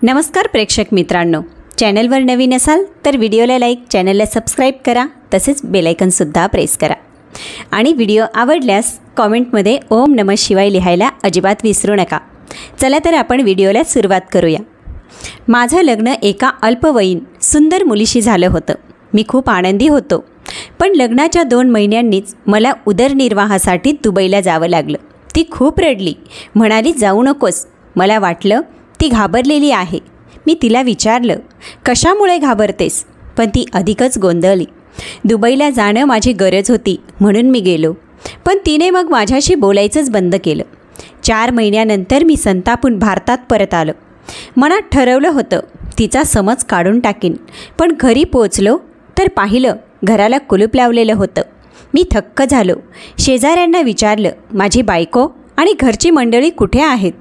नमस्कार प्रेक्षक मित्रांनो, चॅनलवर नवीन असाल तर व्हिडिओला लाईक, चॅनलला सबस्क्राईब करा, तसेच बेल आयकॉनसुद्धा प्रेस करा आणि व्हिडिओ आवडल्यास कॉमेंटमध्ये ओम नमः शिवाय लिहायला अजिबात विसरू नका। चला तर आपण व्हिडिओला सुरुवात करूया। माझं लग्न एका अल्पवयीन सुंदर मुलीशी झालं होतं। मी खूप आनंदी होतो, पण लग्नाच्या 2 महिन्यांनीच मला उदरनिर्वाहासाठी दुबईला जावं लागलं। ती खूप रडली, म्हणाली जाऊ नकोस। मला वाटलं ती घाबरलेली आहे। मी तिला विचारलं कशामुळे घाबरतेस, पण ती अधिकच गोंधळली। दुबईला जाणं माझी गरज होती म्हणून मी गेलो, पण तिने मग माझ्याशी बोलायचंच बंद केलं। 4 महिन्यानंतर मी संतापून भारतात परत आलो। मनात ठरवलं होतं तिचा समज काढून टाकीन, पण घरी पोचलो तर पाहिलं घराला कुलूप लावलेलं होतं। मी थक्क झालो। शेजाऱ्यांना विचारलं माझी बायको आणि घरची मंडळी कुठे आहेत।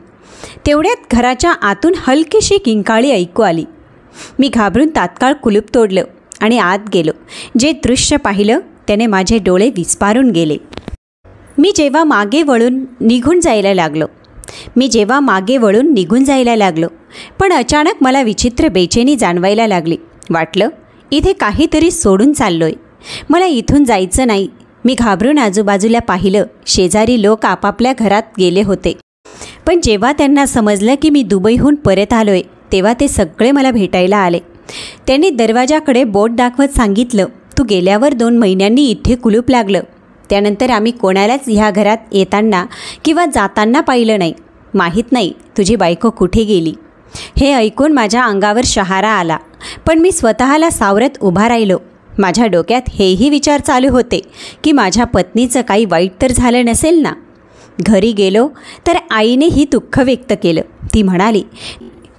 तेवढ्यात घराच्या आतून हलकीशी किंकाळी ऐकू आली। मी घाबरून तात्काळ कुलूप तोडलं आणि आत गेलो। जे दृश्य पाहिलं त्याने माझे डोळे विस्पारून गेले। मी जेव्हा मागे वळून निघून जायला लागलो, पण अचानक मला विचित्र बेचैनी जाणवायला लागली। वाटलं इथे काहीतरी सोडून चाललोय, मला इथून जायचं नाही। मी घाबरून आजूबाजूला पाहिलं। शेजारी लोक आपापल्या घरात गेले होते, पण जेव्हा त्यांना समजलं की मी दुबईहून परत आलोय तेव्हा ते सगळे मला भेटायला आले। त्यांनी दरवाजाकडे बोट दाखवत सांगितलं तू गेल्यावर 2 महिन्यांनी इथे कुलूप लागलं। त्यानंतर आम्ही कोणालाच ह्या घरात येताना किंवा जाताना पाहिलं नाही। माहीत नाही तुझी बायको कुठे गेली। हे ऐकून माझ्या अंगावर शहारा आला, पण मी स्वतःला सावरत उभा राहिलो। माझ्या डोक्यात हेही विचार चालू होते की माझ्या पत्नीचं काही वाईट तर झालं नसेल ना। घरी गेलो तर आईने ही दुःख व्यक्त केलं। ती म्हणाली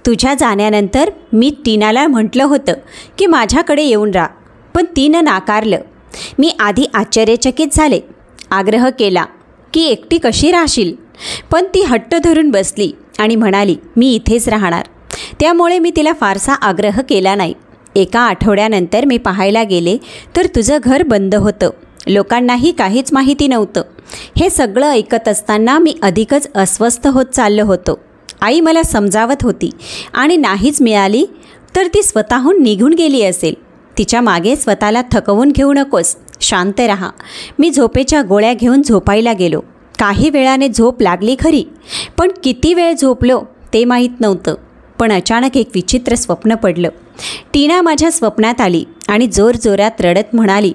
तुझ्या जाण्यानंतर मी टीनाला म्हटलं होतं की माझ्याकडे येऊन राहा, पण तिनं नाकारलं। मी आधी आश्चर्यचकित झाले, आग्रह केला की एकटी कशी राहशील, पण ती हट्ट धरून बसली आणि म्हणाली मी इथेच राहणार। त्यामुळे मी तिला फारसा आग्रह केला नाही। एका आठवड्यानंतर मी पाहायला गेले तर तुझं घर बंद होतं, लोकांनाही काहीच माहिती नव्हतं। हे सगळं ऐकत असताना मी अधिकच अस्वस्थ होत चाललो होतो। आई मला समजावत होती आणि नाहीच मिळाली तर ती स्वतःहून निघून गेली असेल। तिच्या मागे स्वतःला थकवून घेऊ नकोस, शांत राहा। मी झोपेच्या गोळ्या घेऊन झोपायला गेलो। काही वेळाने झोप लागली खरी, पण किती वेळ झोपलो ते माहीत नव्हतं। पण अचानक एक विचित्र स्वप्न पडलं। टीना माझ्या स्वप्नात आली आणि जोरजोरात रडत म्हणाली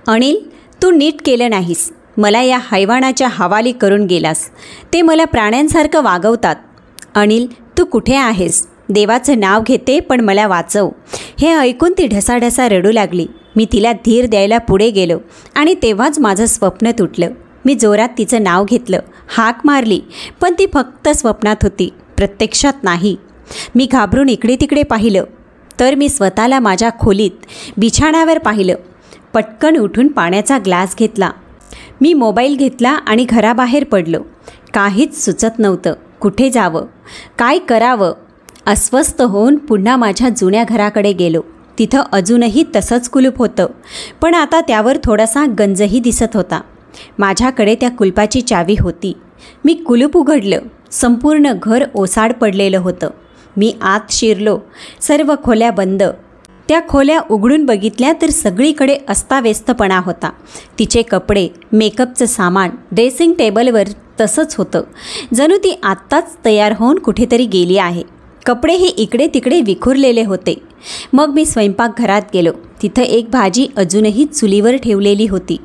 अनिल तू नीट केलं नाहीस, मला या हैवानाच्या हवाली करून गेलास। ते मला प्राण्यांसारखं वागवतात। अनिल तू कुठे आहेस, देवाचं नाव घेते पण मला वाचव। हे ऐकून ती ढसाढसा रडू लागली। मी तिला धीर द्यायला पुढे गेलो आणि तेव्हाच माझं स्वप्न तुटलं। मी जोरात तिचं नाव घेतलं, हाक मारली, पण ती फक्त स्वप्नात होती, प्रत्यक्षात नाही। मी घाबरून इकडे तिकडे पाहिलं तर मी स्वतःला माझ्या खोलीत बिछाण्यावर पाहिलं। पटकन उठून पाण्याचा ग्लास घेतला। मी मोबाईल घेतला आणि घराबाहेर पडलो। काहीच सुचत नव्हतं, कुठे जावं, काय करावं। अस्वस्थ होऊन पुन्हा माझ्या जुन्या घराकडे गेलो। तिथं अजूनही तसंच कुलूप होतं, पण आता त्यावर थोडासा गंजही दिसत होता। माझ्याकडे त्या कुलपाची चावी होती। मी कुलूप उघडलं। संपूर्ण घर ओसाड पडलेलं होतं। मी आत शिरलो। सर्व खोल्या बंद। त्या खोल्या उघडून बघितल्या तर सगळीकडे अस्ताव्यस्तपणा होता। तिचे कपडे, मेकअपचं सामान ड्रेसिंग टेबलवर तसंच होतं, जणू ती आत्ताच तयार होऊन कुठेतरी गेली आहे। कपडेही इकडे तिकडे विखुरलेले होते। मग मी स्वयंपाकघरात गेलो। तिथं एक भाजी अजूनही चुलीवर ठेवलेली होती,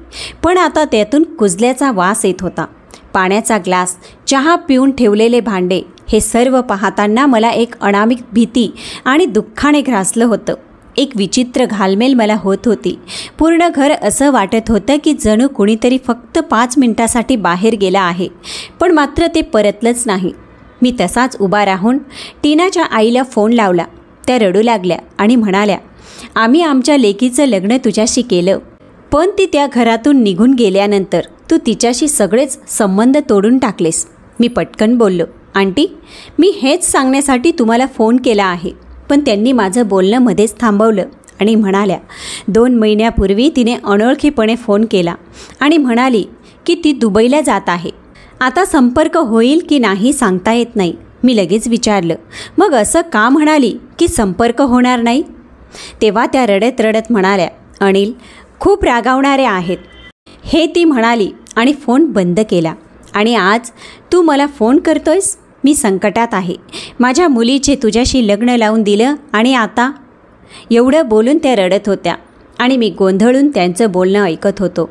पण आता त्यातून कुजल्याचा वास येत होता। पाण्याचा ग्लास, चहा पिऊन ठेवलेले भांडे, हे सर्व पाहताना मला एक अनामिक भीती आणि दुःखाने ग्रासलं होतं। एक विचित्र घालमेल मला होत होती। पूर्ण घर असं वाटत होतं की जणू कुणीतरी फक्त 5 मिनिटासाठी बाहेर गेला आहे, पण मात्र ते परतलंच नाही। मी तसाच उभा राहून टीनाच्या आईला फोन लावला। त्या रडू लागल्या आणि म्हणाल्या आम्ही आमच्या लेकीचं लग्न तुझ्याशी केलं, पण ती त्या घरातून निघून गेल्यानंतर तू तिच्याशी सगळेच संबंध तोडून टाकलेस। मी पटकन बोललो आंटी, मी हेच सांगण्यासाठी तुम्हाला फोन केला आहे, पण त्यांनी माझं बोलणं मध्येच थांबवलं आणि म्हणाल्या 2 महिन्यापूर्वी तिने अनोळखीपणे फोन केला आणि म्हणाली की ती दुबईला जात आहे। आता संपर्क होईल की नाही सांगता येत नाही। मी लगेच विचारलं, मग असं का म्हणाली की संपर्क होणार नाही? तेव्हा त्या रडत रडत म्हणाल्या, अनिल खूप रागावणारे आहेत, हे ती म्हणाली आणि फोन बंद केला. आणि आज तू मला फोन करतोयस? मी संकटात आहे. माझ्या मुलीचे तुझ्याशी लग्न लावून दिलं आणि आता? एवढं बोलून त्या रडत होत्या आणि मी गोंधळून त्यांचं बोलणं ऐकत होतो.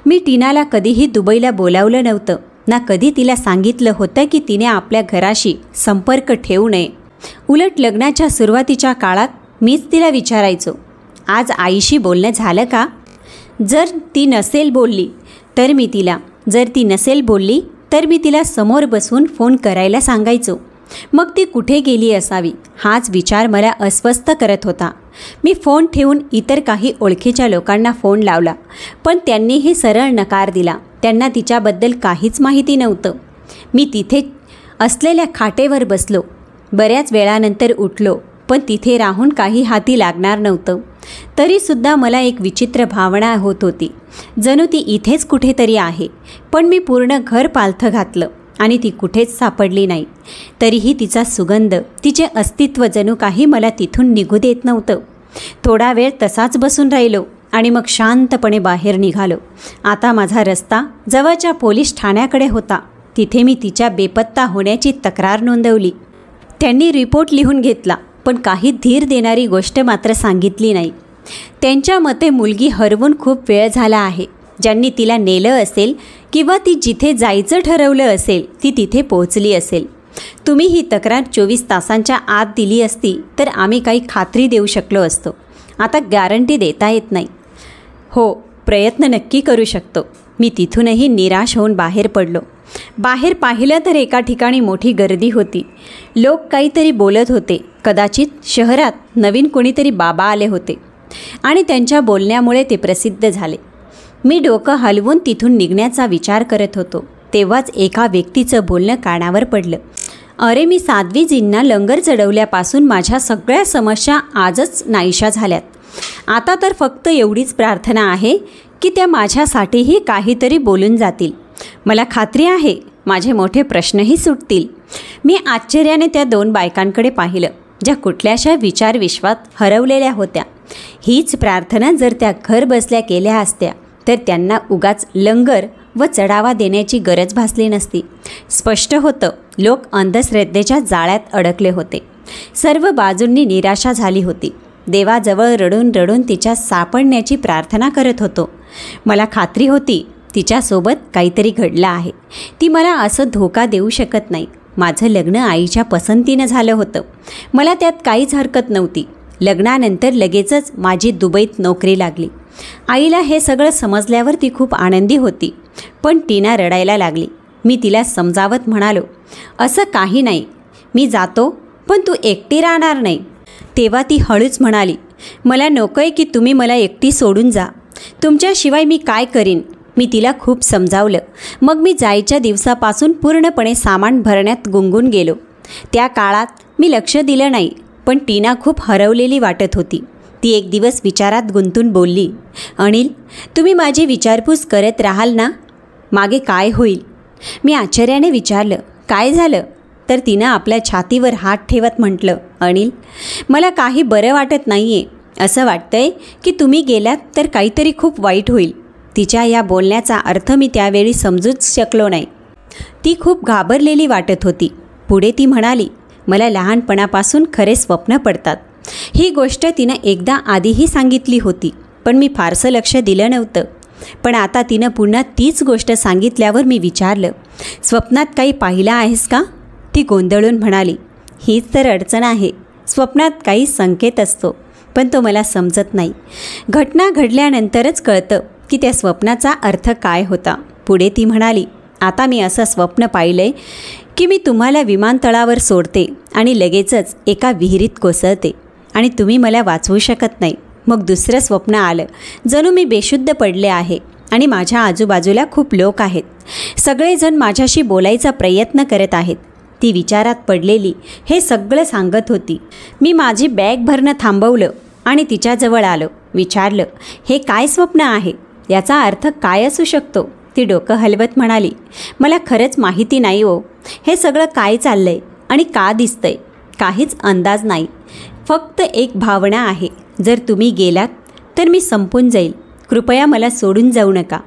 मी टीनाला कधीही दुबईला बोलावलं नव्हतं, ना कधी तिला सांगितलं होतं की तिने आपल्या घराशी संपर्क ठेवू नये. उलट लग्नाच्या सुरुवातीच्या काळात मीच तिला विचारायचो, आज आईशी बोलणं झालं का? जर ती नसेल बोलली तर मी तिला समोर बसून फोन करायला सांगायचो. मग ती कुठे गेली असावी हाच विचार मला अस्वस्थ करत होता. मी फोन ठेवून इतर काही ओळखीच्या लोकांना फोन लावला, पण त्यांनीही सरळ नकार दिला. त्यांना तिच्याबद्दल काहीच माहिती नव्हतं. मी तिथे असलेल्या खाटेवर बसलो. बऱ्याच वेळानंतर उठलो, पण तिथे राहून काही हाती लागणार नव्हतं. तरीसुद्धा मला एक विचित्र भावना होत होती, जणू ती इथेच कुठेतरी आहे. पण मी पूर्ण घर पालथं घातलं आणि ती कुठेच सापडली नाही. तरीही तिचा सुगंध, तिचे अस्तित्व जणू काही मला तिथून निघू देत नव्हतं. थोडा वेळ तसाच बसून राहिलो आणि मग शांतपणे बाहेर निघालो. आता माझा रस्ता जवळच्या पोलीस ठाण्याकडे होता. तिथे मी तिच्या बेपत्ता होण्याची तक्रार नोंदवली. त्यांनी रिपोर्ट लिहून घेतला, पण काही धीर देणारी गोष्ट मात्र सांगितली नाही. त्यांच्या मते मुलगी हरवून खूप वेळ झाला आहे. ज्यांनी तिला नेलं असेल किंवा ती जिथे जायचं ठरवलं असेल ती तिथे पोहोचली असेल. तुम्ही ही तक्रार 24 तासांच्या आत दिली असती तर आम्ही काही खात्री देऊ शकलो असतो. आता गॅरंटी देता येत नाही. हो, प्रयत्न नक्की करू शकतो. मी तिथूनही निराश होऊन बाहेर पडलो. बाहेर पाहिलं तर एका ठिकाणी मोठी गर्दी होती. लोक काहीतरी बोलत होते. कदाचित शहरात नवीन कोणीतरी बाबा आले होते आणि त्यांच्या बोलण्यामुळे ते प्रसिद्ध झाले. मी डोकं हलवून तिथून निघण्याचा विचार करत होतो. तेव्हाच एका व्यक्तीचं बोलणं कानावर पडलं. अरे, मी साध्वीजींना लंगर चढवल्यापासून माझ्या सगळ्या समस्या आजच नाहीशा झाल्यात. आता तर फक्त एवढीच प्रार्थना आहे की त्या माझ्यासाठीही काहीतरी बोलून जातील. मला खात्री आहे माझे मोठे प्रश्नही सुटतील. मी आश्चर्याने त्या 2 बायकांकडे पाहिलं, ज्या कुठल्याशा विचारविश्वात हरवलेल्या होत्या. हीच प्रार्थना जर त्या घर बसल्या केल्या असत्या तर त्यांना उगाच लंगर व चढावा देण्याची गरज भासली नसती. स्पष्ट होतं, लोक अंधश्रद्धेच्या जाळ्यात अडकले होते. सर्व बाजूंनी निराशा झाली होती. देवाजवळ रडून रडून तिच्या सापडण्याची प्रार्थना करत होतो. मला खात्री होती तिच्यासोबत काहीतरी घडलं आहे. ती मला असं धोका देऊ शकत नाही. माझं लग्न आईच्या पसंतीनं झालं होतं. मला त्यात काहीच हरकत नव्हती. लग्नानंतर लगेचच माझी दुबईत नोकरी लागली. आईला हे सगळं समजल्यावर ती खूप आनंदी होती. पण टीना रडायला लागली. मी तिला समजावत म्हणालो, असं काही नाही, मी जातो, पण तू एकटी राहणार नाही. तेव्हा ती हळूच म्हणाली, मला नकोय की तुम्ही मला एकटी सोडून जा. तुमच्याशिवाय मी काय करीन? मी तिला खूप समजावलं. मग मी जायच्या दिवसापासून पूर्णपणे सामान भरण्यात गुंगून गेलो. त्या काळात मी लक्ष दिलं नाही, पण टीना खूप हरवलेली वाटत होती. ती एक दिवस विचारात गुंतून बोलली, अनिल, तुम्ही माझी विचारपूस करत राहाल ना? मागे काय होईल? मी आश्चर्याने विचारलं, काय झालं? तर तिनं आपल्या छातीवर हात ठेवत म्हटलं, अनिल, मला काही बरं वाटत नाही आहे. असं वाटतंय की तुम्ही गेलात तर काहीतरी खूप वाईट होईल. तिच्या या बोलण्याचा अर्थ मी त्यावेळी समजूच शकलो नाही. ती खूप घाबरलेली वाटत होती. पुढे ती म्हणाली, मला लहानपणापासून खरे स्वप्न पडतात. ही गोष्ट तिनं एकदा आधीही सांगितली होती, पण मी फारसं लक्ष दिलं नव्हतं. पण आता तिनं पुन्हा तीच गोष्ट सांगितल्यावर मी विचारलं, स्वप्नात काही पाहिलं आहेस का? ती गोंधळून म्हणाली, हीच तर अडचण आहे. स्वप्नात काही संकेत असतो, पण तो मला समजत नाही. घटना घडल्यानंतरच कळतं की त्या स्वप्नाचा अर्थ काय होता. पुढे ती म्हणाली, आता मी असं स्वप्न पाहिलंय की मी तुम्हाला विमानतळावर सोडते आणि लगेचच एका विहिरीत कोसळते आणि तुम्ही मला वाचवू शकत नाही. मग दुसरं स्वप्न आलं, जणू मी बेशुद्ध पडले आहे आणि माझ्या आजूबाजूला खूप लोक आहेत. सगळेजण माझ्याशी बोलायचा प्रयत्न करत आहेत. ती विचारात पडलेली हे सगळं सांगत होती. मी माझी बॅग भरणं थांबवलं आणि तिच्याजवळ आलो. विचारलं, हे काय स्वप्न आहे? याचा अर्थ काय असू शकतो? ती डोकं हलवत म्हणाली, मला खरंच माहिती नाही हो. हे सगळं काय चाललंय? आणि का दिसतंय काहीच अंदाज नाही. फक्त एक भावना आहे, जर तुम्ही गेलात तर मी संपून जाईल. कृपया मला सोडून जाऊ नका.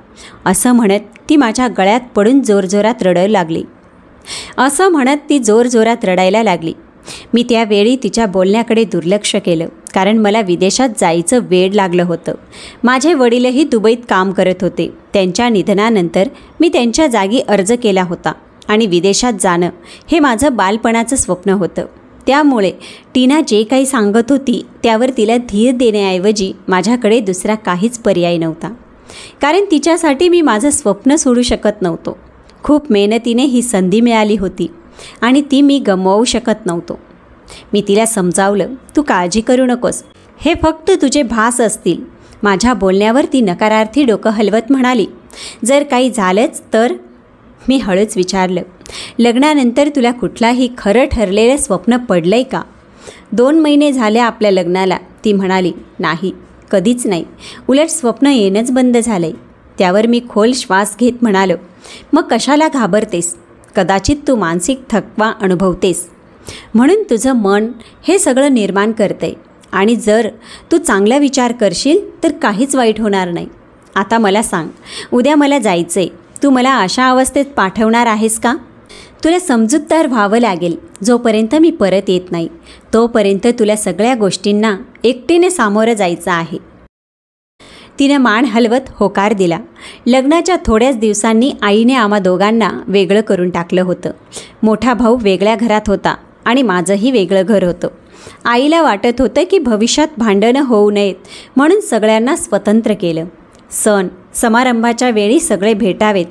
असं म्हणत ती माझ्या गळ्यात पडून जोरजोरात रडायला लागली. मी त्यावेळी तिच्या बोलण्याकडे दुर्लक्ष केलं, कारण मला विदेशात जायचं वेड लागलं होतं. माझे वडीलही दुबईत काम करत होते. त्यांच्या निधनानंतर मी त्यांच्या जागी अर्ज केला होता आणि विदेशात जाणं हे माझं बालपणाचं स्वप्न होतं. त्यामुळे टीना जे काही सांगत होती त्यावर तिला धीर देण्याऐवजी माझ्याकडे दुसरा काहीच पर्याय नव्हता, कारण तिच्यासाठी मी माझं स्वप्न सोडू शकत नव्हतो. खूप मेहनतीने ही संधी मिळाली होती आणि ती मी गमावू शकत नव्हतो. मी तिला समजावलं, तू काळजी करू नकोस, हे फक्त तुझे भास असतील. माझ्या बोलण्यावर ती नकारार्थी डोकं हलवत म्हणाली, जर काही झालंच तर? मी हळूच विचारलं, लग्नानंतर तुला कुठलाही खरं ठरलेलं स्वप्न पडलंय का? 2 महिने झाले आपल्या लग्नाला. ती म्हणाली, नाही, कधीच नाही. उलट स्वप्न येणंच बंद झालंय. त्यावर मी खोल श्वास घेत म्हणालो, मग कशाला घाबरतेस? कदाचित तू मानसिक थकवा अनुभवतेस म्हणून तुझं मन हे सगळं निर्माण करतंय. आणि जर तू चांगला विचार करशील तर काहीच वाईट होणार नाही. आता मला सांग, उद्या मला जायचंय. तू मला अशा अवस्थेत पाठवणार आहेस का? तुला समजूतदार व्हावं लागेल. जोपर्यंत मी परत येत नाही तोपर्यंत तुला सगळ्या गोष्टींना एकटीने सामोरं जायचं आहे. तिने मान हलवत होकार दिला. लग्नाच्या थोड्याच दिवसांनी आईने आम्हा दोघांना वेगळं करून टाकलं होतं. मोठा भाऊ वेगळ्या घरात होता आणि माझंही वेगळं घर होतं. आईला वाटत होतं की भविष्यात भांडणं होऊ नयेत म्हणून सगळ्यांना स्वतंत्र केलं. सण समारंभाच्या वेळी सगळे भेटावेत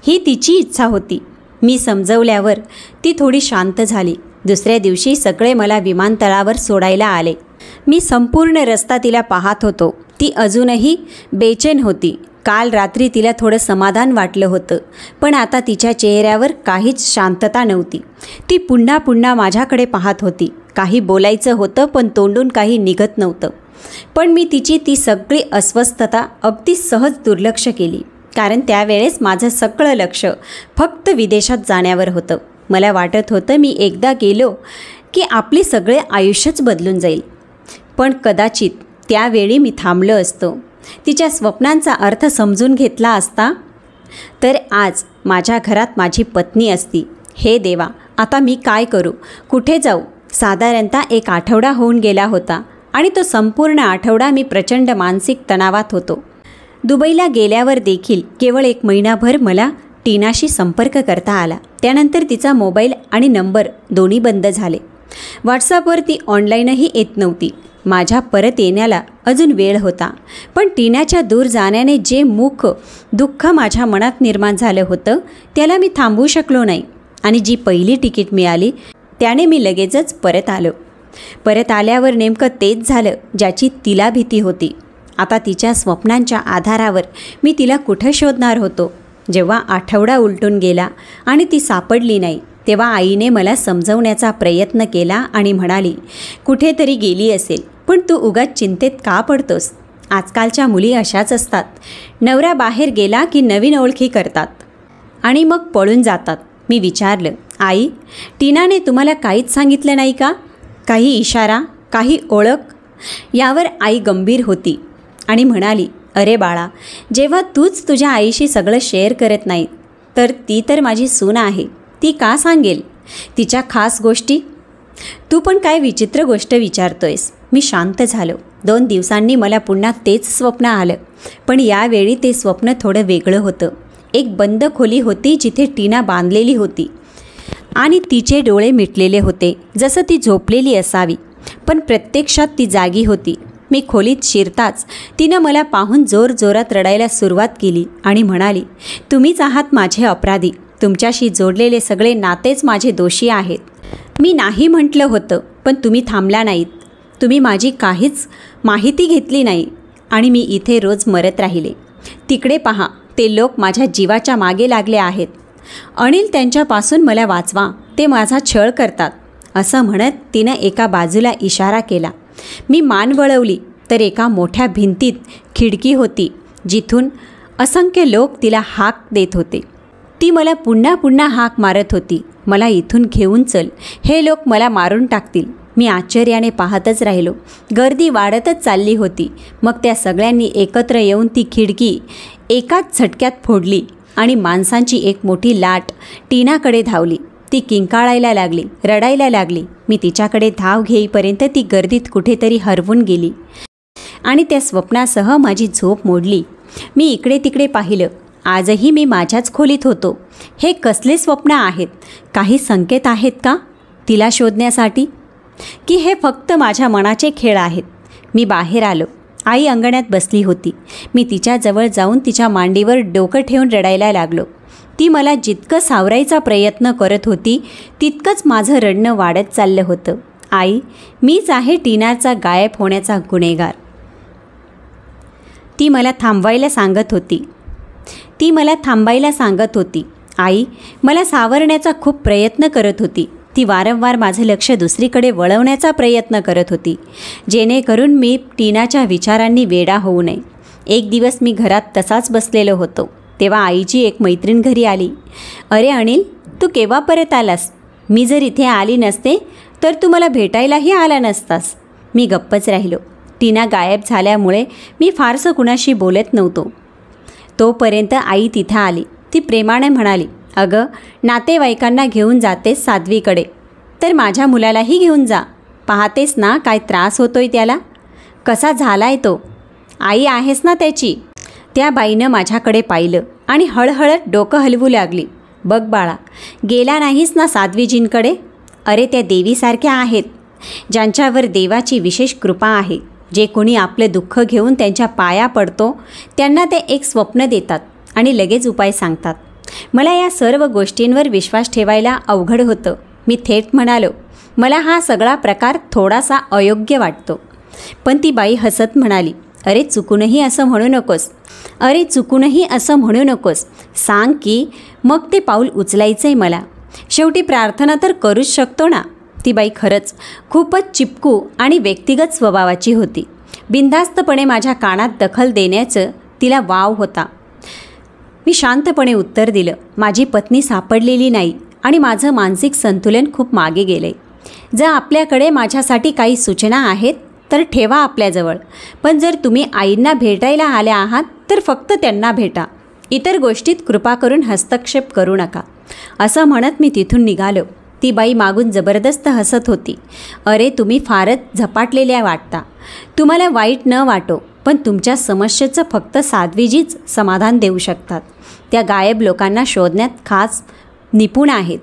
ही तिची इच्छा होती. मी समजवल्यावर ती थोडी शांत झाली. दुसऱ्या दिवशी सगळे मला विमानतळावर सोडायला आले. मी संपूर्ण रस्ता तिला पाहत होतो. ती अजूनही बेचैन होती. काल रात्री तिला थोडं समाधान वाटलं होतं, पण आता तिच्या चेहऱ्यावर काहीच शांतता नव्हती. ती पुन्हा पुन्हा माझ्याकडे पाहत होती. काही बोलायचं होतं पण तोंडून काही निघत नव्हतं. पण मी तिची ती सगळी अस्वस्थता अगदी सहज दुर्लक्ष केली, कारण त्यावेळेस माझं सगळं लक्ष फक्त विदेशात जाण्यावर होतं. मला वाटत होतं मी एकदा गेलो की आपली सगळे आयुष्यच बदलून जाईल. पण कदाचित त्यावेळी मी थांबलो असतो, तिच्या स्वप्नांचा अर्थ समजून घेतला असता, तर आज माझ्या घरात माझी पत्नी असती. हे देवा, आता मी काय करू, कुठे जाऊ? साधारणतः 1 आठवडा होऊन गेला होता आणि तो संपूर्ण आठवडा मी प्रचंड मानसिक तणावात होतो. दुबईला गेल्यावर देखील केवळ 1 महिनाभर मला टीनाशी संपर्क करता आला. त्यानंतर तिचा मोबाईल आणि नंबर दोन्ही बंद झाले. व्हॉट्सअपवर ती ऑनलाईनही येत नव्हती. माझ्या परत येण्याला अजून वेळ होता, पण टीनाच्या दूर जाण्याने जे दुःख माझ्या मनात निर्माण झालं होतं त्याला मी थांबवू शकलो नाही. आणि जी पहिली तिकीट मिळाली त्याने मी लगेचच परत आलो. परत आल्यावर नेमकं तेच झालं ज्याची तिला भीती होती. आता तिच्या स्वप्नांच्या आधारावर मी तिला कुठं शोधणार होतो? जेव्हा आठवडा उलटून गेला आणि ती सापडली नाही, तेव्हा आईने मला समजवण्याचा प्रयत्न केला आणि म्हणाली, कुठेतरी गेली असेल, पण तू उगाच चिंतेत का पडतोस? आजकालच्या मुली अशाच असतात. नवरा बाहेर गेला की नवीन ओळखी करतात आणि मग पळून जातात. मी विचारलं, आई, टीनाने तुम्हाला काहीच सांगितलं नाही का? काही इशारा, काही ओळख? यावर आई गंभीर होती आणि म्हणाली, अरे बाळा, जेव्हा तूच तुझ्या आईशी सगळं शेअर करत नाही तर ती तर माझी सून आहे, ती का सांगेल तिच्या खास गोष्टी? तू पण काय विचित्र गोष्ट विचारतोयस. मी शांत झालो. 2 दिवसांनी मला पुन्हा तेच स्वप्न आलं, पण यावेळी ते स्वप्न थोडं वेगळं होतं. एक बंद खोली होती जिथे टीना बांधलेली होती आणि तिचे डोळे मिटलेले होते, जसं ती झोपलेली असावी, पण प्रत्यक्षात ती जागी होती. मी खोलीत शिरताच तिनं मला पाहून जोरजोरात रडायला सुरुवात केली आणि म्हणाली, तुम्हीच आहात माझे अपराधी. तुमच्याशी जोडलेले सगळे नातेच माझे दोषी आहेत. मी नाही म्हटलं होतं, पण तुम्ही थांबला नाहीत. तुम्ही माझी काहीच माहिती घेतली नाही आणि मी इथे रोज मरत राहिले. तिकडे पहा, ते लोक माझ्या जीवाच्या मागे लागले आहेत. अनिल, त्यांच्यापासून मला वाचवा, ते माझा छळ करतात. असं म्हणत तिनं एका बाजूला इशारा केला. मी मान वळवली तर एका मोठ्या भिंतीत खिडकी होती, जिथून असंख्य लोक तिला हाक देत होते. ती मला पुन्हा पुन्हा हाक मारत होती. मला इथून घेऊन चल, हे लोक मला मारून टाकतील. मी आश्चर्याने पाहतच राहिलो. गर्दी वाढतच चालली होती. मग त्या सगळ्यांनी एकत्र येऊन ती खिडकी एकाच झटक्यात फोडली आणि माणसांची एक मोठी लाट टीनाकडे धावली. ती किंकाळायला लागली, रडायला लागली. मी तिच्याकडे धाव घेईपर्यंत ती गर्दीत कुठेतरी हरवून गेली आणि त्या स्वप्नासह माझी झोप मोडली. मी इकडे तिकडे पाहिलं. आजही मी माझ्याच खोलीत होतो. हे कसले स्वप्न आहेत? काही संकेत आहेत का तिला शोधण्यासाठी, की हे फक्त माझ्या मनाचे खेळ आहेत? मी बाहेर आलो. आई अंगणात बसली होती. मी तिच्याजवळ जाऊन तिच्या मांडीवर डोकं ठेवून रडायला लागलो. ती मला जितकं सावरायचा प्रयत्न करत होती तितकंच माझं रडणं वाढत चाललं होतं. आई, मीच आहे टीनाचा गायब होण्याचा गुन्हेगार. ती मला थांबवायला सांगत होती. आई मला सावरण्याचा खूप प्रयत्न करत होती. ती वारंवार माझं लक्ष दुसरीकडे वळवण्याचा प्रयत्न करत होती, जेणेकरून मी टीनाच्या विचारांनी वेडा होऊ नये. एक दिवस मी घरात तसाच बसलेलो होतो. तेव्हा आईची एक मैत्रीण घरी आली. अरे अनिल, तू केव्हा परत आलास? मी जर इथे आली नसते तर तू मला भेटायलाही आला नसतास. मी गप्पच राहिलो. टीना गायब झाल्यामुळे मी फारसं कुणाशी बोलत नव्हतो. तोपर्यंत आई तिथं आली. ती प्रेमाने म्हणाली, अगं, नातेवाईकांना घेऊन जातेस साध्वीकडे, तर माझ्या मुलालाही घेऊन जा. पाहतेस ना काय त्रास होतोय त्याला, कसा झालाय तो. आई आहेस ना त्याची. त्या बाईनं माझ्याकडे पाहिलं आणि हळहळत डोकं हलवू लागली. बघ बाळा, गेला नाहीस ना साध्वीजींकडे? अरे, त्या देवीसारख्या आहेत, ज्यांच्यावर देवाची विशेष कृपा आहे. जे कोणी आपलं दुःख घेऊन त्यांच्या पाया पडतो त्यांना ते एक स्वप्न देतात आणि लगेच उपाय सांगतात. मला या सर्व गोष्टींवर विश्वास ठेवायला अवघड होतं. मी थेट म्हणालो, मला हा सगळा प्रकार थोडासा अयोग्य वाटतो. पण ती बाई हसत म्हणाली, अरे चुकूनही असं म्हणू नकोस. सांग की मग ते पाऊल उचलायचंय मला. शेवटी प्रार्थना तर करूच शकतो ना. ती बाई खरंच खूपच चिपकू आणि व्यक्तिगत स्वभावाची होती. बिनधास्तपणे माझ्या कानात दखल देण्याचं तिला वाव होता. मी शांतपणे उत्तर दिलं, माझी पत्नी सापडलेली नाही आणि माझं मानसिक संतुलन खूप मागे गेलंय. जर आपल्याकडे माझ्यासाठी काही सूचना आहेत तर ठेवा आपल्याजवळ. पण जर तुम्ही आईंना भेटायला आल्या आहात तर फक्त त्यांना भेटा. इतर गोष्टीत कृपा करून हस्तक्षेप करू नका. असं म्हणत मी तिथून निघालो. ती बाई मागून जबरदस्त हसत होती. अरे, तुम्ही फारच झपाटलेल्या वाटता. तुम्हाला वाईट न वाटो, पण तुमच्या समस्येचं फक्त साध्वीजीच समाधान देऊ शकतात. त्या गायब लोकांना शोधण्यात खास निपुण आहेत.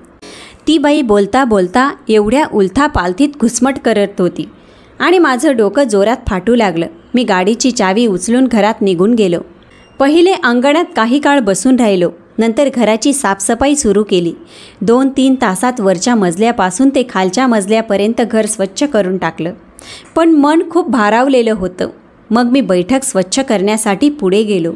ती बाई बोलता बोलता एवढ्या उलथापालथीत घुसमट करत होती आणि माझं डोकं जोरात फाटू लागलं. मी गाडीची चावी उचलून घरात निघून गेलो. पहिले अंगणात काही काळ बसून राहिलो. नंतर घराची साफसफाई सुरू केली. 2-3 तासात वरच्या मजल्यापासून ते खालच्या मजल्यापर्यंत घर स्वच्छ करून टाकलं. पण मन खूप भारावलेलं होतं. मग मी बैठक स्वच्छ करण्यासाठी पुढे गेलो.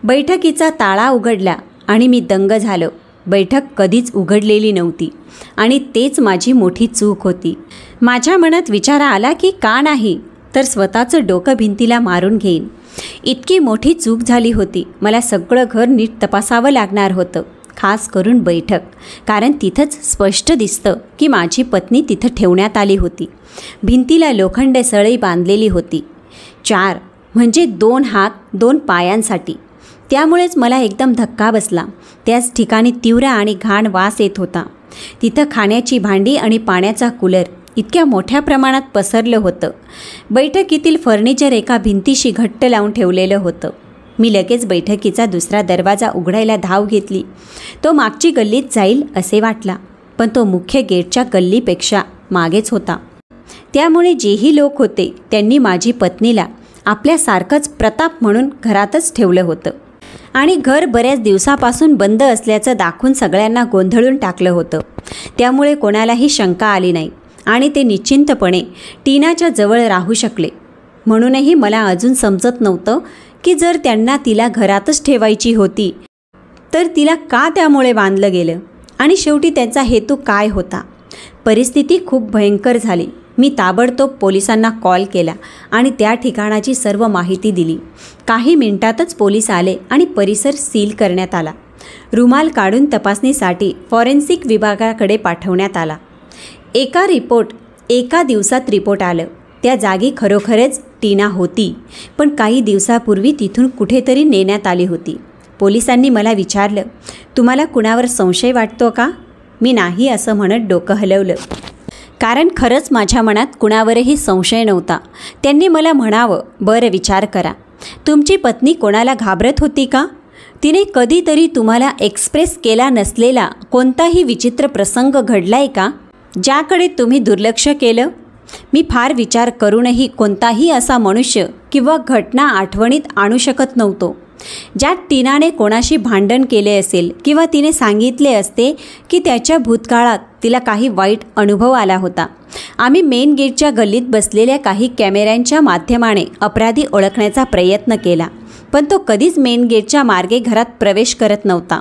बैठकीचा ताळा उघडला आणि मी दंग झालो. बैठक कधीच उघडलेली नव्हती आणि तेच माझी मोठी चूक होती. माझ्या मनात विचार आला की का नाही तर स्वतःचं डोकं भिंतीला मारून घेईन. इतकी मोठी चूक झाली होती. मला सगळं घर नीट तपासावं लागणार होतं, खास करून बैठक, कारण तिथंच स्पष्ट दिसतं की माझी पत्नी तिथं ठेवण्यात आली होती. भिंतीला लोखंड सळई बांधलेली होती, 4 म्हणजे 2 हात 2 पायांसाठी. त्यामुळेच मला एकदम धक्का बसला. त्याच ठिकाणी तीव्र आणि घाण वास येत होता. तिथं खाण्याची भांडी आणि पाण्याचा कूलर इतक्या मोठ्या प्रमाणात पसरलं होतं. बैठकीतील फर्निचर एका भिंतीशी घट्ट लावून ठेवलेलं होतं. मी लगेच बैठकीचा दुसरा दरवाजा उघडायला धाव घेतली. तो मागची गल्लीत जाईल असे वाटला, पण तो मुख्य गेटच्या गल्लीपेक्षा मागेच होता. त्यामुळे जेही लोक होते त्यांनी माझी पत्नीला आपल्यासारखंच प्रताप म्हणून घरातच ठेवलं होतं आणि घर बऱ्याच दिवसापासून बंद असल्याचं दाखवून सगळ्यांना गोंधळून टाकलं होतं. त्यामुळे कोणालाही शंका आली नाही आणि ते निश्चिंतपणे टीनाच्या जवळ राहू शकले. म्हणूनही मला अजून समजत नव्हतं की जर त्यांना तिला घरातच ठेवायची होती तर तिला का त्यामुळे बांधलं गेलं आणि शेवटी त्यांचा हेतू काय होता. परिस्थिती खूप भयंकर झाली. मी ताबडतोब पोलिसांना कॉल केला आणि त्या ठिकाणाची सर्व माहिती दिली. काही मिनिटातच पोलीस आले आणि परिसर सील करण्यात आला. रुमाल काढून तपासणीसाठी फॉरेन्सिक विभागाकडे पाठवण्यात आला. एका दिवसात रिपोर्ट आलं. त्या जागी खरोखरच टीना होती, पण काही दिवसापूर्वी तिथून कुठेतरी नेण्यात आली होती. पोलिसांनी मला विचारलं, तुम्हाला कुणावर संशय वाटतो का? मी नाही असं म्हणत डोकं हलवलं, कारण खरंच माझ्या मनात कुणावरही संशय नव्हता. त्यांनी मला म्हणावं, बरं विचार करा, तुमची पत्नी कोणाला घाबरत होती का? तिने कधीतरी तुम्हाला एक्सप्रेस केला नसलेला कोणताही विचित्र प्रसंग घडलाय का, ज्याकडे तुम्ही दुर्लक्ष केलं? मी फार विचार करूनही कोणताही असा मनुष्य किंवा घटना आठवणीत आणू शकत नव्हतो ज्यात टीनाने कोणाशी भांडण केले असेल किंवा तिने सांगितले असते की त्याच्या भूतकाळात तिला काही वाईट अनुभव आला होता. आम्ही मेन गेटच्या गल्लीत बसलेल्या काही कॅमेऱ्यांच्या माध्यमाने अपराधी ओळखण्याचा प्रयत्न केला, पण तो कधीच मेन गेटच्या मार्गे घरात प्रवेश करत नव्हता.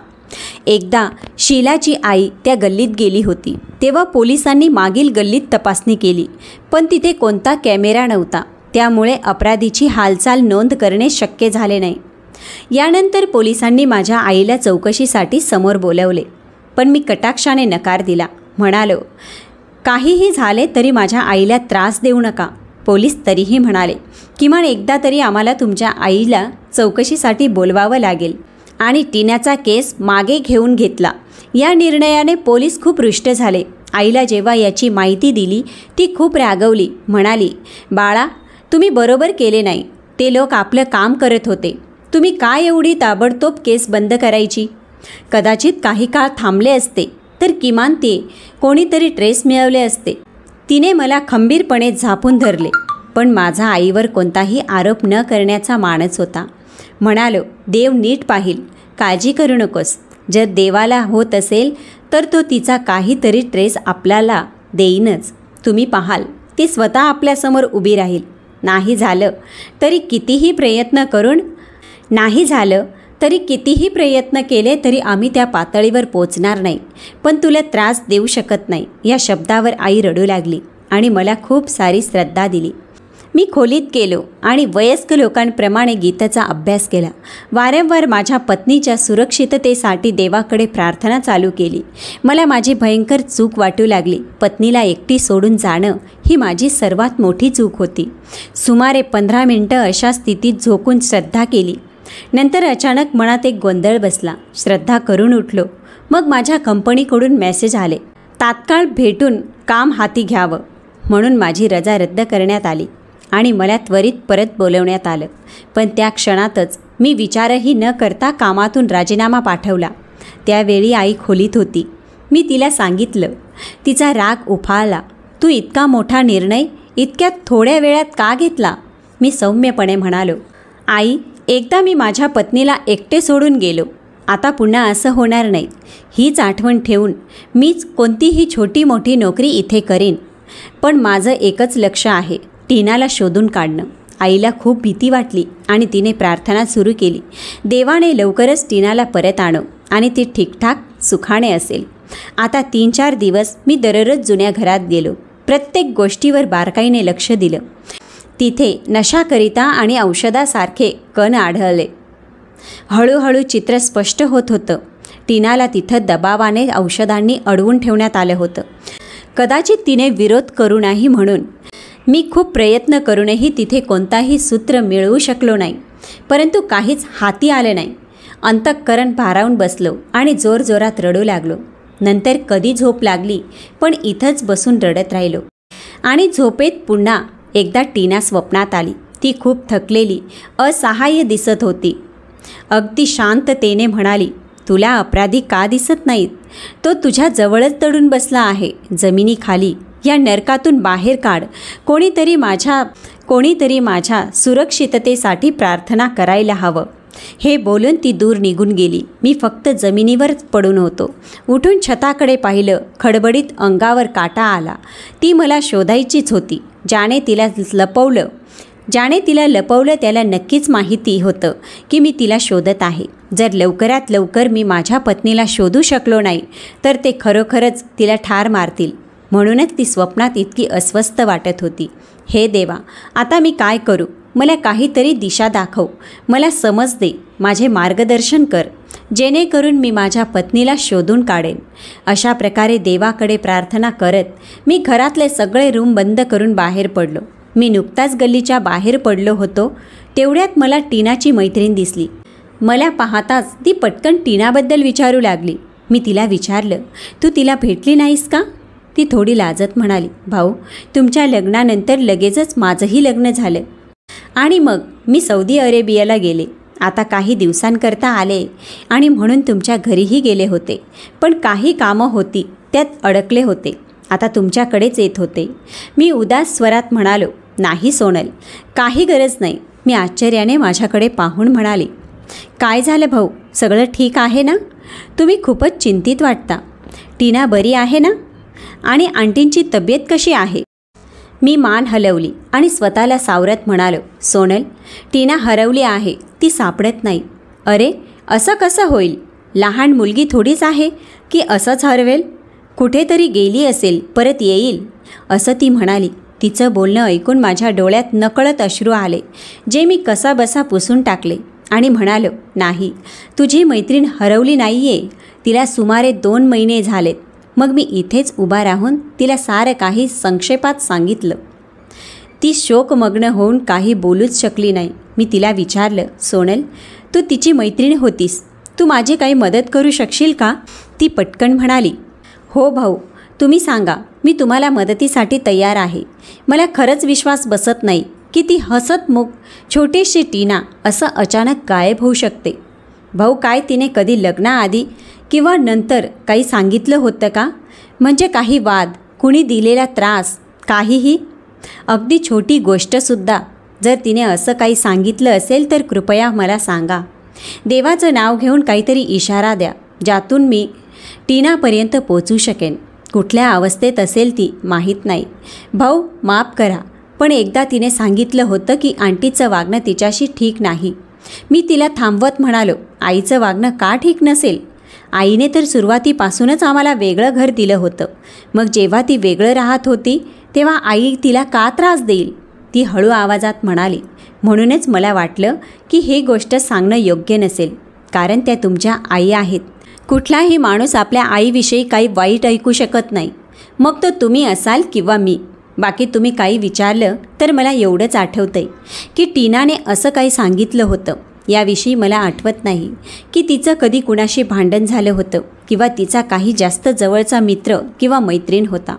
एकदा शीलाची आई त्या गल्लीत गेली होती, तेव्हा पोलिसांनी मागील गल्लीत तपासणी केली, पण तिथे कोणता कॅमेरा नव्हता. त्यामुळे अपराधीची हालचाल नोंद करणे शक्य झाले नाही. यानंतर पोलिसांनी माझ्या आईला चौकशीसाठी समोर बोलवले, पण मी कटाक्षाने नकार दिला. म्हणालो, काहीही झाले तरी माझ्या आईला त्रास देऊ नका. पोलीस तरीही म्हणाले, किमान एकदा तरी आम्हाला तुमच्या आईला चौकशीसाठी बोलवावं लागेल, आणि टीनाचा केस मागे घेऊन घेतला. या निर्णयाने पोलीस खूप रुष्ट झाले. आईला जेव्हा याची माहिती दिली ती खूप रागवली. म्हणाली, बाळा, तुम्ही बरोबर केले नाही. ते लोक आपलं काम करत होते. तुम्ही काय एवढी ताबडतोब केस बंद करायची? कदाचित काही काळ थांबले असते तर किमान ते कोणीतरी ट्रेस मिळवले असते. तिने मला खंबीरपणे झापून धरले, पण माझा आईवर कोणताही आरोप न करण्याचा मानस होता. म्हणालो, देव नीट पाहील, काळजी करू नकोस. जर देवाला होत असेल तर तो तिचा काहीतरी ट्रेस आपल्याला देईनच. तुम्ही पाहाल, ती स्वतः आपल्यासमोर उभी राहील. नाही झालं तरी कितीही प्रयत्न केले तरी आम्ही त्या पातळीवर पोचणार नाही. पण तुला त्रास देऊ शकत नाही. या शब्दावर आई रडू लागली आणि मला खूप सारी श्रद्धा दिली. मी खोलीत गेलो आणि वयस्क लोकांप्रमाणे गीताचा अभ्यास केला. वारंवार माझ्या पत्नीच्या सुरक्षिततेसाठी देवाकडे प्रार्थना चालू केली. मला माझी भयंकर चूक वाटू लागली. पत्नीला एकटी सोडून जाणं ही माझी सर्वात मोठी चूक होती. सुमारे 15 मिनिटं अशा स्थितीत झोकून श्रद्धा केली. नंतर अचानक मनात एक गोंधळ बसला. श्रद्धा करून उठलो. मग माझ्या कंपनीकडून मेसेज आले, तात्काळ भेटून काम हाती घ्यावं म्हणून माझी रजा रद्द करण्यात आली आणि मला त्वरित परत बोलवण्यात आलं. पण त्या क्षणातच मी विचारही न करता कामातून राजीनामा पाठवला. त्यावेळी आई खोलीत होती. मी तिला सांगितलं. तिचा राग उफाळला. तू इतका मोठा निर्णय इतक्या थोड्या वेळात का घेतला? मी सौम्यपणे म्हणालो, आई, एकदा मी माझ्या पत्नीला एकटे सोडून गेलो. आता पुन्हा असं होणार नाही. हीच आठवण ठेवून मीच कोणतीही छोटी मोठी नोकरी इथे करीन. पण माझं एकच लक्ष आहे, टीनाला शोधून काढणं. आईला खूप भीती वाटली आणि तिने प्रार्थना सुरू केली, देवाने लवकरच टीनाला परत आणो आणि ती ठीकठाक सुखाने असेल. आता 3-4 दिवस मी दररोज जुन्या घरात गेलो. प्रत्येक गोष्टीवर बारकाईने लक्ष दिलं. तिथे नशाकरिता आणि औषधासारखे कण आढळले. हळूहळू चित्र स्पष्ट होत होतं. टीनाला तिथं दबावाने औषधांनी अडवून ठेवण्यात आलं होतं. कदाचित तिने विरोध करू नाही म्हणून. मी खूप प्रयत्न करूनही तिथे कोणताही सूत्र मिळवू शकलो नाही. परंतु काहीच हाती आलं नाही. अंतःकरण भारावून बसलो आणि जोरजोरात रडू लागलो. नंतर कधी झोप लागली, पण इथंच बसून रडत राहिलो. आणि झोपेत पुन्हा एकदा टीना स्वप्नात आली. ती खूप थकलेली, असहाय्य दिसत होती. अगदी शांततेने म्हणाली, तुला अपराधी का दिसत नाहीत? तो तुझ्या जवळच दडून बसला आहे, जमिनीखाली. या नरकातून बाहेर काढ. कोणीतरी माझ्या सुरक्षिततेसाठी प्रार्थना करायला हवं. हे बोलून ती दूर निघून गेली. मी फक्त जमिनीवरच पडून होतो. उठून छताकडे पाहिलं. खडबडीत अंगावर काटा आला. ती मला शोधायचीच होती. ज्याने तिला लपवलं त्याला नक्कीच माहिती होतं की मी तिला शोधत आहे. जर लवकरात लवकर मी माझ्या पत्नीला शोधू शकलो नाही तर ते खरोखरच तिला ठार मारतील. म्हणूनच ती स्वप्नात इतकी अस्वस्थ वाटत होती. हे देवा, आता मी काय करू? मला काहीतरी दिशा दाखव. मला समज दे. माझे मार्गदर्शन कर. जेणेकरून मी माझ्या पत्नीला शोधून काढेन. अशा प्रकारे देवाकडे प्रार्थना करत मी घरातले सगळे रूम बंद करून बाहेर पडलो. मी नुकताच गल्लीच्या बाहेर पडलो होतो तेवढ्यात मला टीनाची मैत्रीण दिसली. मला पाहताच ती पटकन टीनाबद्दल विचारू लागली. मी तिला विचारलं, तू तिला भेटली नाहीस का? ती थोडी लाजत म्हणाली, भाऊ, तुमच्या लग्नानंतर लगेचच माझंही लग्न झालं आणि मग मी सौदी अरेबियाला गेले. आता काही दिवसांकरता आले आणि म्हणून तुमच्या घरीही गेले होते. पण काही कामं होती त्यात अडकले होते. आता तुमच्याकडेच येत होते. मी उदास स्वरात म्हणालो, नाही सोनल, काही गरज नाही. मी आश्चर्याने माझ्याकडे पाहून म्हणाले, काय झालं भाऊ, सगळं ठीक आहे ना? तुम्ही खूपच चिंतित वाटता. टीना बरी आहे ना? आणि आंटींची तब्येत कशी आहे? मी मान हलवली आणि स्वतःला सावरत म्हणालो, सोनल, टीना हरवली आहे, ती सापडत नाही. अरे, असं कसं होईल? लहान मुलगी थोडीच आहे की असंच हरवेल? कुठेतरी गेली असेल, परत येईल, असं ती म्हणाली. तिचं बोलणं ऐकून माझ्या डोळ्यात नकळत अश्रू आले, जे मी कसाबसा पुसून टाकले आणि म्हणालो, नाही, तुझी मैत्रीण हरवली नाही आहे. तिला सुमारे 2 महिने झालेत. मग मी इथेच उभा राहून तिला सारं काही संक्षेपात सांगितलं. ती शोकमग्न होऊन काही बोलूच शकली नाही. मी तिला विचारलं, सोनल, तू तिची मैत्रीण होतीस, तू माझी काही मदत करू शकशील का? ती पटकन म्हणाली, हो भाऊ, तुम्ही सांगा, मी तुम्हाला मदतीसाठी तयार आहे. मला खरंच विश्वास बसत नाही की ती हसतमुख छोटीशी टीना असं अचानक गायब होऊ शकते. भाऊ, काय तिने कधी लग्नाआधी किंवा नंतर काही सांगितलं होतं का? म्हणजे काही वाद, कुणी दिलेला त्रास, काहीही? अगदी छोटी गोष्टसुद्धा जर तिने असं काही सांगितलं असेल तर कृपया मला सांगा. देवाचं नाव घेऊन काहीतरी इशारा द्या, ज्यातून मी टीनापर्यंत पोचू शकेन. कुठल्या अवस्थेत असेल ती माहीत नाही. भाऊ, माफ करा, पण एकदा तिने सांगितलं होतं की आंटीचं वागणं तिच्याशी ठीक नाही. मी तिला थांबवत म्हणालो, आईचं वागणं का ठीक नसेल? आईने तर सुरुवातीपासूनच आम्हाला वेगळं घर दिलं होतं. मग जेव्हा ती वेगळं राहत होती तेव्हा आई तिला का त्रास देईल? ती हळू आवाजात म्हणाली. म्हणूनच मला वाटलं की ही गोष्ट सांगणं योग्य नसेल, कारण त्या तुमच्या आई आहेत. कुठलाही माणूस आपल्या आईविषयी काही वाईट ऐकू शकत नाही, मग तो तुम्ही असाल किंवा मी. बाकी तुम्ही काही विचारलं तर मला एवढंच आठवतंय की टीनाने असं काही सांगितलं होतं. याविषयी मला आठवत नाही की तिचं कधी कुणाशी भांडण झालं होतं किंवा तिचा काही जास्त जवळचा मित्र किंवा मैत्रीण होता.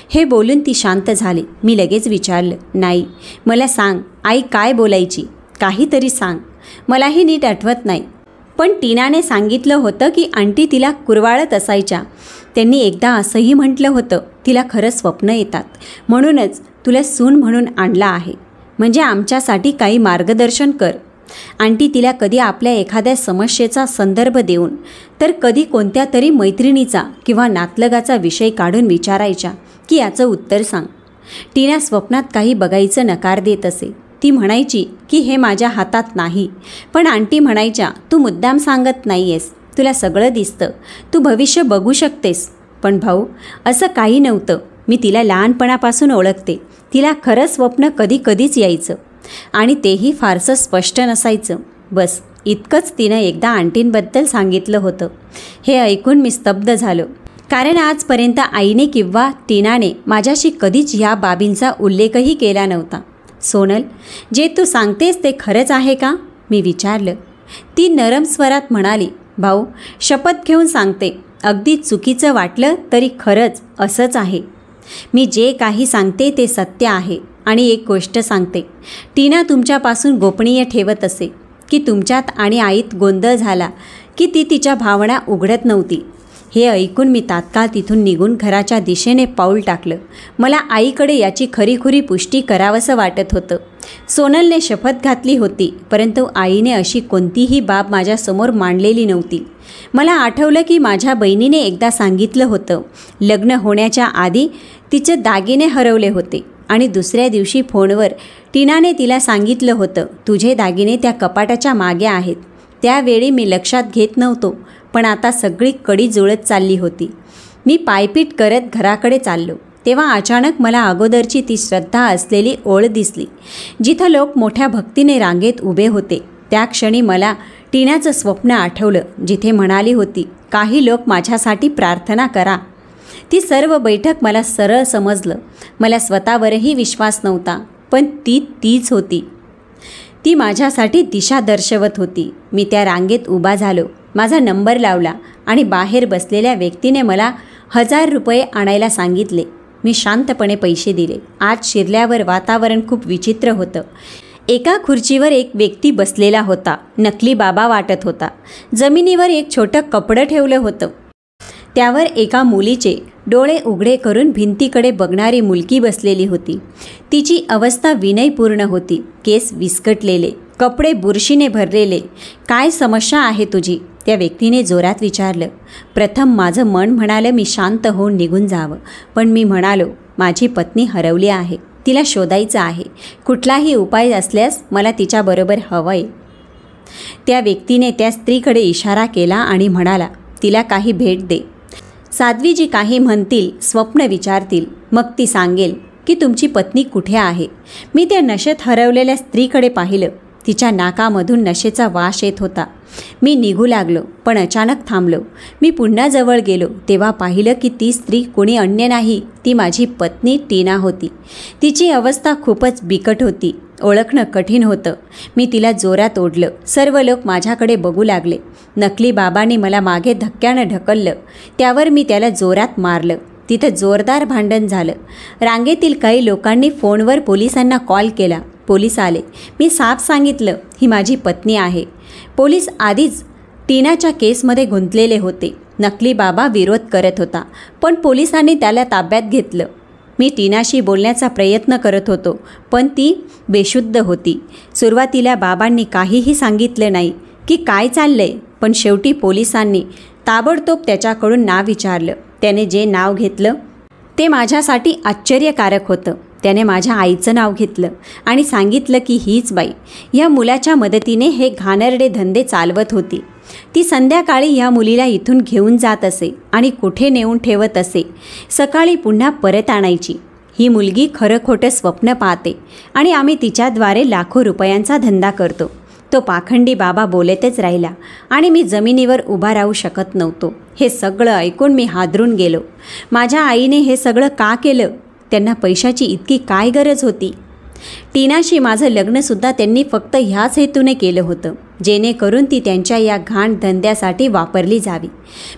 हे बोलून ती शांत झाली. मी लगेच विचारलं, नाही, मला सांग, आई काय बोलायची? काहीतरी सांग. मलाही नीट आठवत नाही, पण टीनाने सांगितलं होतं की आंटी तिला कुरवाळत असायच्या. त्यांनी एकदा असंही म्हटलं होतं, तिला खरं स्वप्न येतात, म्हणूनच तुला सून म्हणून आणला आहे. म्हणजे आमच्यासाठी काही मार्गदर्शन कर. आंटी तिला कधी आपल्या एखाद्या समस्येचा संदर्भ देऊन तर कधी कोणत्या तरी मैत्रिणीचा किंवा नातलगाचा विषय काढून विचारायच्या की याचं उत्तर सांग. टीना स्वप्नात काही बघायचं नकार देत असे. ती म्हणायची की हे माझ्या हातात नाही, पण आंटी म्हणायच्या, तू मुद्दाम सांगत नाही आहेस, तुला सगळं दिसतं, तू भविष्य बघू शकतेस. पण भाऊ, असं काही नव्हतं. मी तिला लहानपणापासून ओळखते. तिला खरं स्वप्न कधी कधीच यायचं आणि तेही फारसं स्पष्ट नसायचं. बस इतकंच तिनं एकदा आंटींबद्दल सांगितलं होतं. हे ऐकून मी स्तब्ध झालो, कारण आजपर्यंत आईने किंवा टीनाने माझ्याशी कधीच ह्या बाबींचा उल्लेखही केला नव्हता. सोनल, जे तू सांगतेस ते खरंच आहे का? मी विचारलं. ती नरम स्वरात म्हणाली, भाऊ, शपथ घेऊन सांगते, अगदी चुकीचं वाटलं तरी खरंच असंच आहे. मी जे काही सांगते ते सत्य आहे. आणि एक गोष्ट सांगते, टीना तुमच्यापासून गोपनीय ठेवत असे की तुमच्यात आणि आईत गोंधळ झाला की ती तिच्या भावना उघडत नव्हती. हे ऐकून मी तात्काळ तिथून निघून घराच्या दिशेने पाऊल टाकलं. मला आईकडे याची खरीखुरी पुष्टी करावंसं वाटत होतं. सोनलने शपथ घातली होती, परंतु आईने अशी कोणतीही बाब माझ्यासमोर मांडलेली नव्हती. मला आठवलं की माझ्या बहिणीने एकदा सांगितलं होतं, लग्न होण्याच्या आधी तिचे दागिने हरवले होते आणि दुसऱ्या दिवशी फोनवर टीनाने तिला सांगितलं होतं, तुझे दागिने त्या कपाटाच्या मागे आहेत. त्यावेळी मी लक्षात घेत नव्हतो, पण आता सगळी कडी जुळत चालली होती. मी पायपीट करत घराकडे चाललो तेव्हा अचानक मला अगोदरची ती श्रद्धा असलेली ओळ दिसली, जिथं लोक मोठ्या भक्तीने रांगेत उभे होते. त्या क्षणी मला टीनाचं स्वप्न आठवलं, जिथे म्हणाली होती, काही लोक माझ्यासाठी प्रार्थना करा. ती सर्व बैठक मला सरळ समजलं. मला स्वतःवरही विश्वास नव्हता, पण तीच होती. ती माझ्यासाठी दिशा दर्शवत होती. मी त्या रांगेत उभा झालो. माझा नंबर लावला आणि बाहेर बसलेल्या व्यक्तीने मला 1000 रुपये आणायला सांगितले. मी शांतपणे पैसे दिले. आत शिरल्यावर वातावरण खूप विचित्र होतं. एका खुर्चीवर एक व्यक्ती बसलेला होता. नकली बाबा वाटत होता. जमिनीवर एक छोटं कपडं ठेवलं होतं. त्यावर एका मुलीचे डोळे उघडे करून भिंतीकडे बघणारी मुलगी बसलेली होती. तिची अवस्था विनयपूर्ण होती. केस विस्कटलेले, कपडे बुरशीने भरलेले. काय समस्या आहे तुझी? त्या व्यक्तीने जोरात विचारलं. प्रथम माझं मन म्हणालं मी शांत होऊन निघून जावं, पण मी म्हणालो, माझी पत्नी हरवली आहे. तिला शोधायचं आहे. कुठलाही उपाय असल्यास मला तिच्याबरोबर हवं आहे. त्या व्यक्तीने त्या स्त्रीकडे इशारा केला आणि म्हणाला, तिला काही भेट दे. साध्वीजी काही म्हणतील, स्वप्न विचारतील, मग ती सांगेल की तुमची पत्नी कुठे आहे. मी त्या नशेत हरवलेल्या स्त्रीकडे पाहिलं. तिच्या नाकामधून नशेचा वास येत होता. मी निघू लागलो, पण अचानक थांबलो. मी पुन्हा जवळ गेलो तेव्हा पाहिलं की ती स्त्री कोणी अन्य नाही, ती माझी पत्नी टीना होती. तिची अवस्था खूपच बिकट होती. ओळखणं कठीण होतं. मी तिला जोरात ओढलं. सर्व लोक माझ्याकडे बघू लागले. नकली बाबांनी मला मागे धक्क्यानं ढकललं. त्यावर मी त्याला जोरात मारलं. तिथं जोरदार भांडण झालं. रांगेतील काही लोकांनी फोनवर पोलिसांना कॉल केला. पोलीस आले. मी साफ सांगितलं, ही माझी पत्नी आहे. पोलीस आधीच टीनाच्या केसमध्ये गुंतलेले होते. नकली बाबा विरोध करत होता, पण पोलिसांनी त्याला ताब्यात घेतलं. मी टीनाशी बोलण्याचा प्रयत्न करत होतो, पण ती बेशुद्ध होती. सुरुवातीला बाबांनी काहीही सांगितलं नाही की काय चाललंय, पण शेवटी पोलिसांनी ताबडतोब त्याच्याकडून नाव विचारलं. त्याने जे नाव घेतलं ते माझ्यासाठी आश्चर्यकारक होतं. त्याने माझ्या आईचं नाव घेतलं आणि सांगितलं की हीच बाई या मुलाच्या मदतीने हे घाणेरडे धंदे चालवत होती. ती संध्याकाळी ह्या मुलीला इथून घेऊन जात असे आणि कुठे नेऊन ठेवत असे. सकाळी पुन्हा परत आणायची. ही मुलगी खरं खोटं स्वप्न पाहते आणि आम्ही तिच्याद्वारे लाखो रुपयांचा धंदा करतो. तो पाखंडी बाबा बोलतच राहिला आणि मी जमिनीवर उभा राहू शकत नव्हतो. हे सगळं ऐकून मी हादरून गेलो. माझ्या आईने हे सगळं का केलं? त्यांना पैशाची इतकी काय गरज होती? टीनाशी माझं लग्नसुद्धा त्यांनी फक्त ह्याच हेतूने केलं होतं, जेणेकरून ती त्यांच्या या घाण धंद्यासाठी वापरली जावी.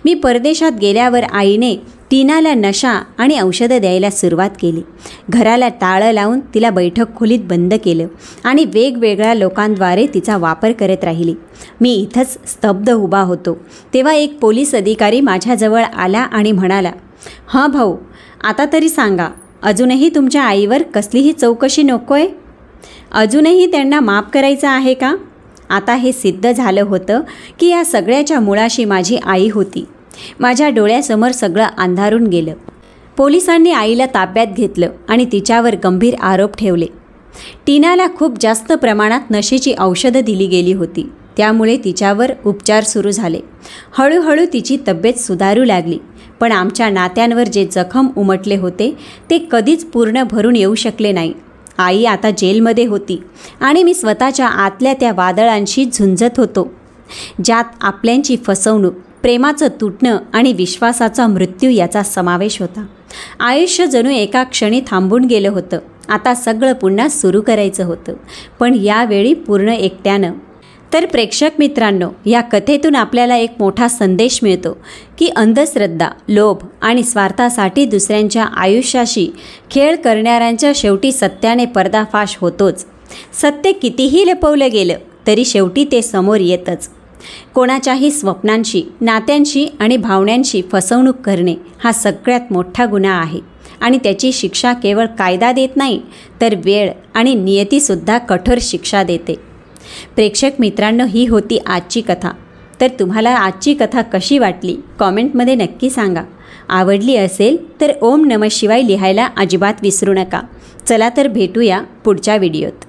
मी परदेशात गेल्यावर आईने टीनाला नशा आणि औषधं द्यायला सुरुवात केली. घराला टाळं लावून तिला बैठक खोलीत बंद केलं आणि वेगवेगळ्या लोकांद्वारे तिचा वापर करत राहिली. मी इथंच स्तब्ध उभा होतो. तेव्हा एक पोलीस अधिकारी माझ्याजवळ आला आणि म्हणाला, हां भाऊ, आता तरी सांगा, अजूनही तुमच्या आईवर कसलीही चौकशी नको आहे? अजूनही त्यांना माफ करायचं आहे का? आता हे सिद्ध झालं होतं की या सगळ्याच्या मुळाशी माझी आई होती. माझ्या डोळ्यासमोर सगळं अंधारून गेलं. पोलिसांनी आईला ताब्यात घेतलं आणि तिच्यावर गंभीर आरोप ठेवले. टीनाला खूप जास्त प्रमाणात नशेची औषधं दिली गेली होती. त्यामुळे तिच्यावर उपचार सुरू झाले. हळूहळू तिची तब्येत सुधारू लागली. पण आमच्या नात्यांवर जे जखम उमटले होते ते कधीच पूर्ण भरून येऊ शकले नाही. आई आता जेलमध्ये होती आणि मी स्वतःच्या आतल्या त्या वादळांशी झुंजत होतो, ज्यात आपल्यांची फसवणूक, प्रेमाचं तुटणं आणि विश्वासाचा मृत्यू याचा समावेश होता. आयुष्य जणू एका क्षणी थांबून गेलं होतं. आता सगळं पुन्हा सुरू करायचं होतं, पण यावेळी पूर्ण एकट्यानं. तर प्रेक्षक मित्रांनो, या कथेतून आपल्याला एक मोठा संदेश मिळतो की अंधश्रद्धा, लोभ आणि स्वार्थासाठी दुसऱ्यांच्या आयुष्याशी खेळ करणाऱ्यांच्या शेवटी सत्याने पर्दाफाश होतोच. सत्य कितीही लपवलं गेलं तरी शेवटी ते समोर येतच. कोणाच्याही स्वप्नांशी, नात्यांशी आणि भावनांशी फसवणूक करणे हा सगळ्यात मोठा गुन्हा आहे आणि त्याची शिक्षा केवळ कायदा देत नाही, तर वेळ आणि नियतीसुद्धा कठोर शिक्षा देते. प्रेक्षक मित्रांनो, ही होती आजची कथा. तर तुम्हाला आजची कथा कशी वाटली कॉमेंटमध्ये नक्की सांगा. आवडली असेल तर ओम नमः शिवाय लिहायला अजिबात विसरू नका. चला तर भेटूया पुढच्या व्हिडिओत.